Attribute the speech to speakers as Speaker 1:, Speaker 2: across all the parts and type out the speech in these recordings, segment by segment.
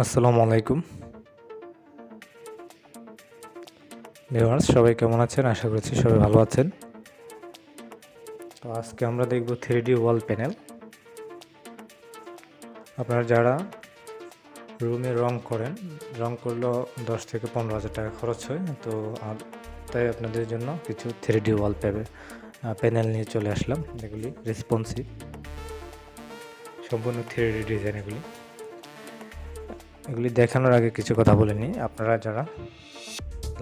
Speaker 1: আসসালামু আলাইকুম ভিউয়ার্স, সবাই কেমন আছেন? আশা করছি সবাই ভালো আছেন। তো আজকে আমরা দেখব 3D ওয়াল প্যানেল। আপনারা যারা রুমে রং করেন, রং করলেও 10 থেকে 15,000 টাকা খরচ হয়। তো তাই আপনাদের জন্য কিছু 3D ওয়াল প্যানেল নিয়ে চলে আসলাম। এগুলি রেসপন্সিভ, সম্পূর্ণ 3D ডিজাইন। এগুলি দেখানোর আগে কিছু কথা বলে নিই। আপনারা যারা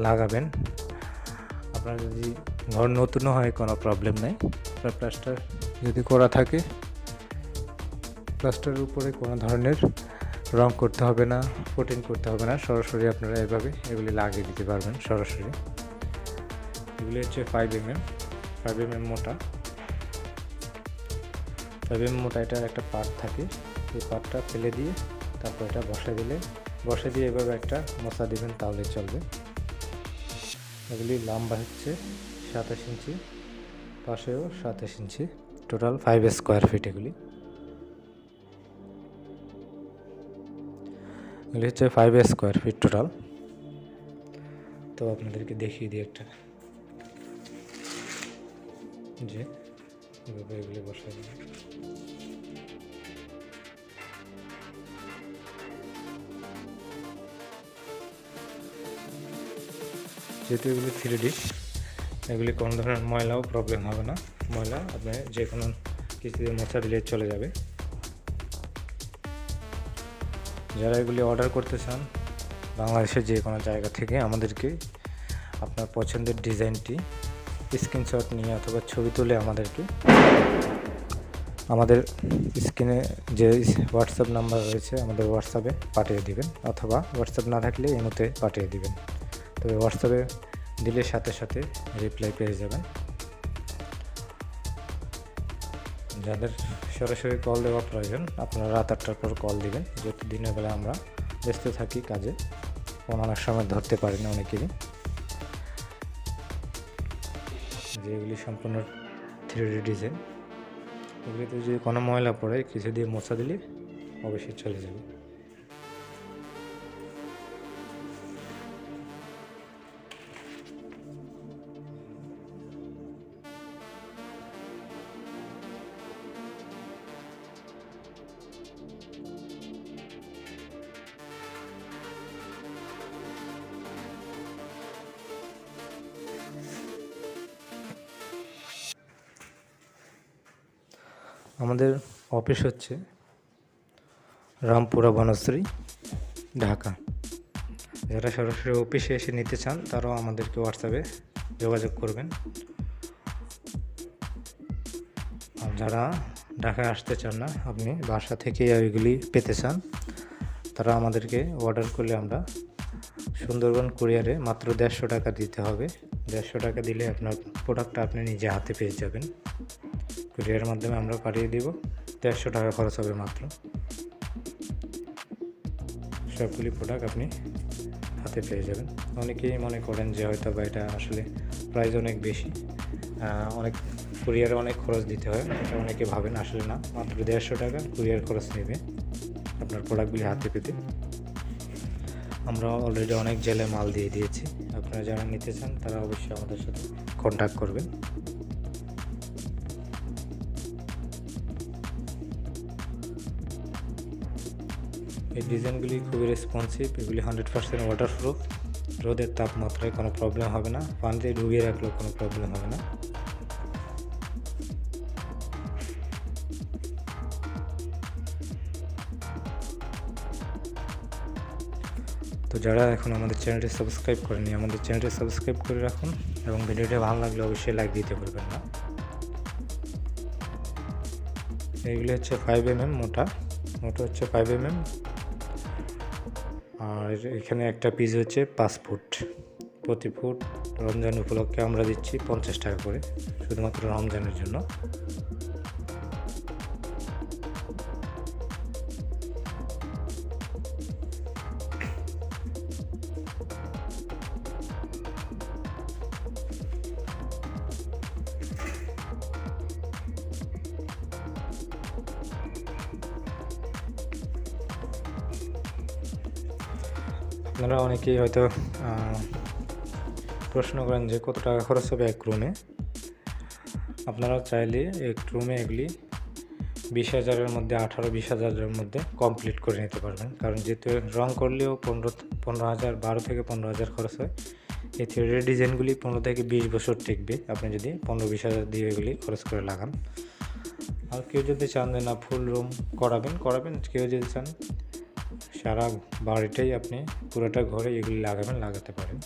Speaker 1: লাগাবেন, আপনার যদি ঘর নতুনও হয় কোনো প্রবলেম নেই। আপনার প্লাস্টার যদি করা থাকে, প্লাস্টারের উপরে কোনো ধরনের রং করতে হবে না, কোটিং করতে হবে না, সরাসরি আপনারা এভাবে এগুলি লাগিয়ে দিতে পারবেন সরাসরি। এগুলি হচ্ছে 5mm মোটা। 5mm মোটা এটার একটা পার্ট থাকে, এই পার্টটা ফেলে দিয়ে তারপর এটা বসে দিয়ে এভাবে একটা মশা দিবেন, তাহলে চলবে। এগুলি লম্বা হচ্ছে 27 ইঞ্চি, পাশেও 27 ইঞ্চি, টোটাল 5 স্কোয়ার ফিট। এগুলি হচ্ছে 5 স্কোয়ার ফিট টোটাল। তো আপনাদেরকে দেখিয়ে দিই একটা, যে এভাবে এগুলি বসাই দিই। যেহেতু এগুলি 3D, এগুলি কোনো ধরনের ময়লাও প্রবলেম হবে না। ময়লা আপনি যে কোনো কিছু দিয়ে মোছা দিলে চলে যাবে। যারা এগুলি অর্ডার করতে চান, বাংলাদেশের যে কোনো জায়গা থেকে আমাদেরকে আপনার পছন্দের ডিজাইনটি স্ক্রিনশট নিয়ে অথবা ছবি তুলে আমাদের স্ক্রিনে যে হোয়াটসঅ্যাপ নাম্বার রয়েছে আমাদের হোয়াটসঅ্যাপে পাঠিয়ে দিবেন, অথবা হোয়াটসঅ্যাপ না থাকলে ইমোতে পাঠিয়ে দিবেন। তবে হোয়াটসঅ্যাপে দিলে সাথে সাথে রিপ্লাই পেয়ে যাবেন। যাদের সরাসরি কল দেওয়া প্রয়োজন, আপনারা রাত 8টার পর কল দিবেন, যেহেতু দিনের বেলা আমরা ব্যস্ত থাকি কাজে, ফোন অনেক সময় ধরতে পারি না অনেকেরই। যেগুলি সম্পূর্ণ 3D ডিজাইন, এগুলিতে যদি কোনো ময়লা পড়ে কিছু দিয়ে মোছা দিলে অবশ্যই চলে যাবে। আমাদের অফিস হচ্ছে রামপুরা বনশ্রী, ঢাকা। যারা সরাসরি অফিসে এসে নিতে চান তারাও আমাদেরকে হোয়াটসঅ্যাপে যোগাযোগ করবেন। আর যারা ঢাকায় আসতে চান না, আপনি বাসা থেকে ওইগুলি পেতে চান, তারা আমাদেরকে অর্ডার করলে আমরা সুন্দরবন কুরিয়ারে মাত্র 150 টাকা দিতে হবে। 150 টাকা দিলে আপনার প্রোডাক্টটা আপনি নিজে হাতে পেয়ে যাবেন। কুরিয়ারের মাধ্যমে আমরা পাঠিয়ে দিব, 150 টাকা খরচ হবে মাত্র। সবগুলি প্রোডাক্ট আপনি হাতে পেয়ে যাবেন। অনেকেই মনে করেন যে হয়তো বা এটা আসলে প্রাইস অনেক বেশি, অনেক কুরিয়ারে অনেক খরচ দিতে হয়, এটা অনেকে ভাবেন। আসলে না, মাত্র 150 টাকা কুরিয়ার খরচ নেবে আপনার প্রোডাক্টগুলি হাতে পেতে। আমরা অলরেডি অনেক জেলায় মাল দিয়ে দিয়েছি। আপনারা যারা নিতে চান তারা অবশ্যই আমাদের সাথে কন্ট্যাক্ট করবেন। এই ডিজাইনগুলি খুবই রেসপন্সিভ, এগুলি 100% ওয়াটারপ্রুফ। রোদের তাপমাত্রায় কোনো প্রবলেম হবে না, পানিতে ডুবিয়ে রাখলেও কোনো প্রবলেম হবে না। তো যারা এখন আমাদের চ্যানেলটি সাবস্ক্রাইব করেনি, আমাদের চ্যানেলটি সাবস্ক্রাইব করে রাখুন, এবং ভিডিওটি ভালো লাগলে অবশ্যই লাইক দিতে ভুলবেন না। এইগুলি হচ্ছে 5mm মোটা হচ্ছে 5mm। আর এখানে একটা পিস হচ্ছে 5 ফুট। প্রতি ফুট রমজান উপলক্ষে আমরা দিচ্ছি 50 টাকা করে, শুধুমাত্র রমজানের জন্য। আপনারা অনেকেই হয়তো প্রশ্ন করেন যে কত টাকা খরচ হবে এক রুমে। আপনারা চাইলে এক রুমে এগুলি 20,000-এর মধ্যে, 18-20,000-এর মধ্যে কমপ্লিট করে নিতে পারবেন। কারণ যেহেতু রং করলেও 15,000, 12 থেকে 15,000 খরচ হয়। এই থ্রেডের ডিজাইনগুলি 15 থেকে 20 বছর টিকবে আপনি যদি 15-20,000 দিয়ে এগুলি খরচ করে লাগান। আর কেউ যদি চান যে না ফুল রুম করাবেন, কেউ যদি চান সারা বাড়িটাই আপনি পুরোটা ঘরে এগুলি লাগাতে পারেন।